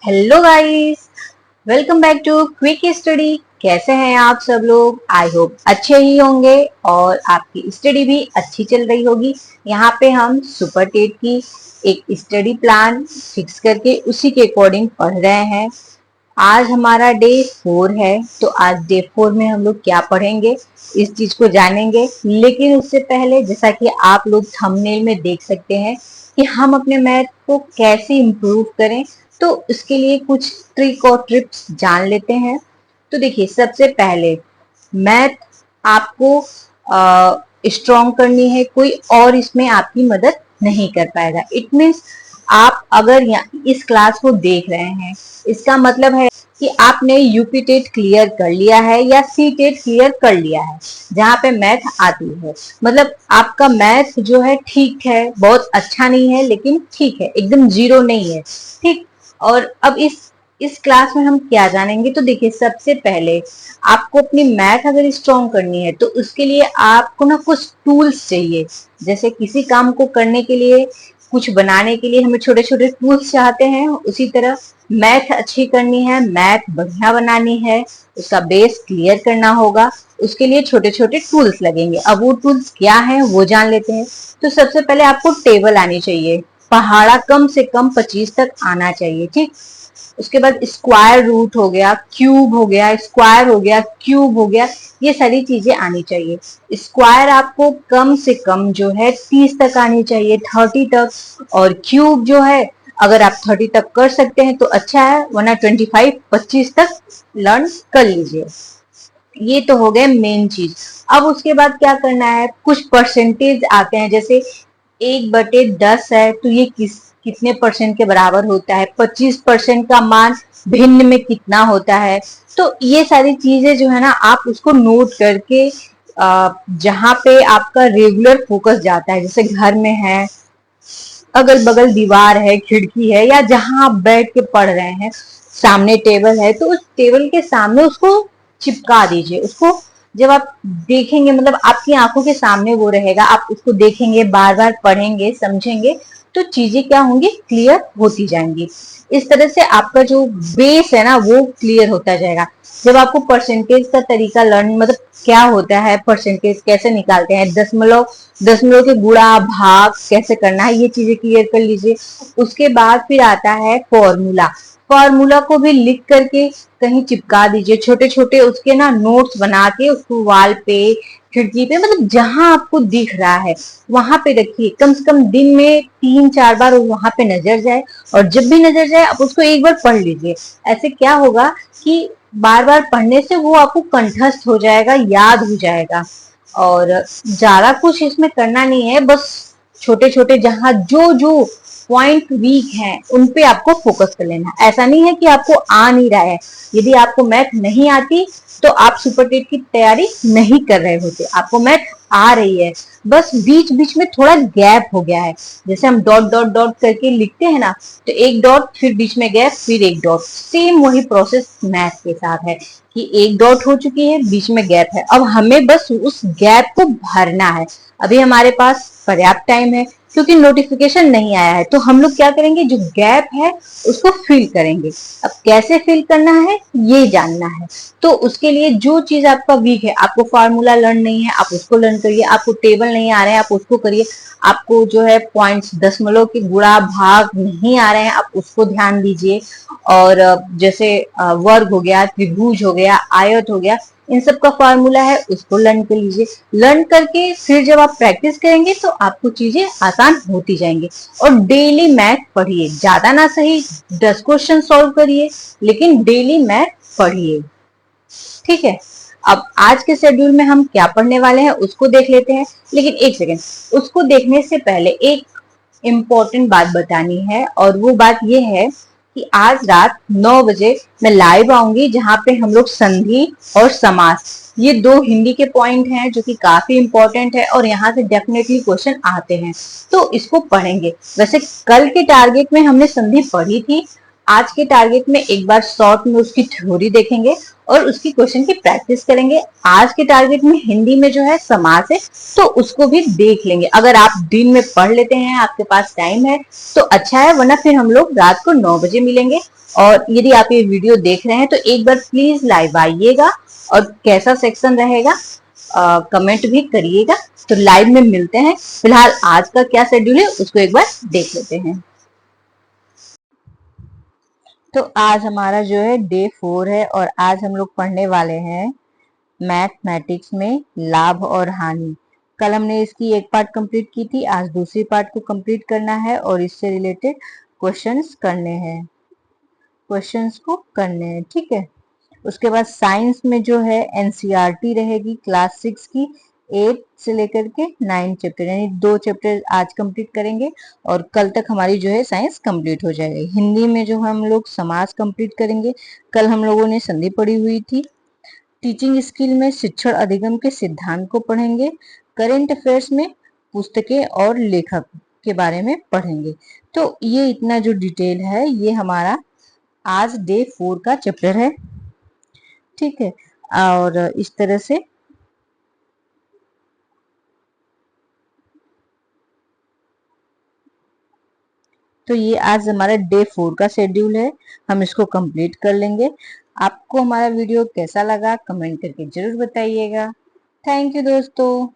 Hello guys, welcome back to quick study. कैसे हैं आप सब लोग? आई होप अच्छे ही होंगे और आपकी स्टडी भी अच्छी चल रही होगी। यहाँ पे हम सुपर टेट की एक स्टडी प्लान फिक्स करके उसी के अकॉर्डिंग पढ़ रहे हैं। आज हमारा डे 4 है, तो आज डे 4 में हम लोग क्या पढ़ेंगे इस चीज को जानेंगे। लेकिन उससे पहले, जैसा कि आप लोग थंबनेल में देख सकते हैं कि हम अपने मैथ को कैसे इम्प्रूव करें, तो उसके लिए कुछ ट्रिक और टिप्स जान लेते हैं। तो देखिए, सबसे पहले मैथ आपको स्ट्रॉन्ग करनी है, कोई और इसमें आपकी मदद नहीं कर पाएगा। इट मीन्स आप अगर इस क्लास को देख रहे हैं, इसका मतलब है कि आपने यूपी टेट क्लियर कर लिया है या सी टेट क्लियर कर लिया है, जहाँ पे मैथ आती है। मतलब आपका मैथ जो है ठीक है, बहुत अच्छा नहीं है लेकिन ठीक है, एकदम जीरो नहीं है। ठीक। और अब इस क्लास में हम क्या जानेंगे, तो देखिए, सबसे पहले आपको अपनी मैथ अगर स्ट्रॉन्ग करनी है तो उसके लिए आपको ना कुछ टूल्स चाहिए। जैसे किसी काम को करने के लिए, कुछ बनाने के लिए हमें छोटे छोटे टूल्स चाहते हैं, उसी तरह मैथ अच्छी करनी है, मैथ बढ़िया बनानी है, उसका बेस क्लियर करना होगा, उसके लिए छोटे छोटे टूल्स लगेंगे। अब वो टूल्स क्या हैं वो जान लेते हैं। तो सबसे पहले आपको टेबल आनी चाहिए, पहाड़ा कम से कम 25 तक आना चाहिए। ठीक। उसके बाद स्क्वायर रूट हो गया, क्यूब हो गया, स्क्वायर हो गया, क्यूब हो गया, ये सारी चीजें आनी चाहिए। स्क्वायर आपको कम से कम जो है 30 तक आनी चाहिए, 30 तक। और क्यूब जो है, अगर आप 30 तक कर सकते हैं तो अच्छा है, वरना 25 तक लर्न कर लीजिए। ये तो हो गए मेन चीज। अब उसके बाद क्या करना है, कुछ परसेंटेज आते हैं, जैसे 1/10 है तो ये कितने परसेंट के बराबर होता है, 25% का मान भिन्न में कितना होता है। तो ये सारी चीजें जो है ना, आप उसको नोट करके जहाँ पे आपका रेगुलर फोकस जाता है, जैसे घर में है, अगल बगल दीवार है, खिड़की है, या जहां आप बैठ के पढ़ रहे हैं, सामने टेबल है, तो उस टेबल के सामने उसको चिपका दीजिए। उसको जब आप देखेंगे, मतलब आपकी आंखों के सामने वो रहेगा, आप उसको देखेंगे, बार बार पढ़ेंगे, समझेंगे, तो चीजें क्या होंगी, क्लियर होती जाएंगी। इस तरह से आपका जो बेस है ना, वो क्लियर होता जाएगा। जब आपको परसेंटेज का तरीका लर्न, मतलब क्या होता है, परसेंटेज कैसे निकालते हैं, दशमलव दशमलव के गुणा भाग कैसे करना है, ये चीजें क्लियर कर लीजिए। उसके बाद फिर आता है फॉर्मूला। फॉर्मूला को भी लिख करके कहीं चिपका दीजिए, छोटे छोटे उसके ना नोट्स बना के उसको वाल पे, खिड़की पे, मतलब जहां आपको दिख रहा है वहां पे रखिए। कम से कम दिन में 3-4 बार वहां पे नजर जाए, और जब भी नजर जाए आप उसको एक बार पढ़ लीजिए। ऐसे क्या होगा कि बार बार पढ़ने से वो आपको कंठस्थ हो जाएगा, याद हो जाएगा। और ज्यादा कुछ इसमें करना नहीं है, बस छोटे छोटे जहां जो जो पॉइंट वीक है उन पे आपको फोकस कर लेना। ऐसा नहीं है कि आपको आ नहीं रहा है। यदि आपको मैथ नहीं आती तो आप सुपर टेट की तैयारी नहीं कर रहे होते। आपको मैथ आ रही है, बस बीच बीच में थोड़ा गैप हो गया है। जैसे हम डॉट डॉट डॉट करके लिखते हैं ना, तो एक डॉट, फिर बीच में गैप, फिर एक डॉट। सेम वही प्रोसेस मैथ के साथ है कि एक डॉट हो चुकी है, बीच में गैप है, अब हमें बस उस गैप को भरना है। अभी हमारे पास पर्याप्त टाइम है, क्योंकि नोटिफिकेशन नहीं आया है, तो हम लोग क्या करेंगे, जो गैप है उसको फिल करेंगे। अब कैसे फिल करना है ये जानना है। तो उसके लिए जो चीज आपका वीक है, आपको फार्मूला लर्न नहीं है, आप उसको लर्न करिए। आपको टेबल नहीं आ रहे हैं, आप उसको करिए। आपको जो है पॉइंट्स, दशमलव के गुणा भाग नहीं आ रहे हैं, आप उसको ध्यान दीजिए। और जैसे वर्ग हो गया, त्रिभुज हो गया, आयत हो गया, इन सब का फॉर्मूला है, उसको लर्न कर लीजिए। लर्न करके फिर जब आप प्रैक्टिस करेंगे तो आपको चीजें आसान होती जाएंगी। और डेली मैथ पढ़िए, ज्यादा ना सही 10 क्वेश्चन सॉल्व करिए, लेकिन डेली मैथ पढ़िए। ठीक है। अब आज के शेड्यूल में हम क्या पढ़ने वाले हैं उसको देख लेते हैं। लेकिन एक सेकेंड, उसको देखने से पहले एक इम्पोर्टेंट बात बतानी है, और वो बात ये है कि आज रात 9 बजे मैं लाइव आऊंगी, जहां पे हम लोग संधि और समास, ये दो हिंदी के पॉइंट हैं जो कि काफी इंपॉर्टेंट है, और यहाँ से डेफिनेटली क्वेश्चन आते हैं, तो इसको पढ़ेंगे। वैसे कल के टारगेट में हमने संधि पढ़ी थी, आज के टारगेट में एक बार शॉर्ट में उसकी थ्योरी देखेंगे, और उसकी क्वेश्चन की प्रैक्टिस करेंगे। आज के टारगेट में हिंदी में जो है समास है, तो उसको भी देख लेंगे। अगर आप दिन में पढ़ लेते हैं, आपके पास टाइम है तो अच्छा है, वरना फिर हम लोग रात को 9 बजे मिलेंगे। और यदि आप ये वीडियो देख रहे हैं तो एक बार प्लीज लाइव आइएगा, और कैसा सेक्शन रहेगा कमेंट भी करिएगा। तो लाइव में मिलते हैं। फिलहाल आज का क्या शेड्यूल है उसको एक बार देख लेते हैं। तो आज हमारा जो है डे 4 है, और आज हम लोग पढ़ने वाले हैं मैथमेटिक्स में लाभ और हानि। कल हमने इसकी एक पार्ट कंप्लीट की थी, आज दूसरी पार्ट को कंप्लीट करना है और इससे रिलेटेड क्वेश्चंस करने हैं, ठीक है। उसके बाद साइंस में जो है एनसीईआरटी रहेगी क्लास 6 की, 8 से लेकर के 9 चैप्टर, यानी 2 चैप्टर आज कंप्लीट करेंगे और कल तक हमारी जो है साइंस कंप्लीट हो जाएगी। हिंदी में जो हम लोग समास कंप्लीट करेंगे। कल हम लोगों ने संधि पढ़ी हुई थी। टीचिंग स्किल में शिक्षण अधिगम के सिद्धांत को पढ़ेंगे। करेंट अफेयर्स में पुस्तकें और लेखक के बारे में पढ़ेंगे। तो ये इतना जो डिटेल है ये हमारा आज डे 4 का चैप्टर है, ठीक है। और इस तरह से तो ये आज हमारा डे 4 का शेड्यूल है, हम इसको कंप्लीट कर लेंगे। आपको हमारा वीडियो कैसा लगा कमेंट करके जरूर बताइएगा। थैंक यू दोस्तों।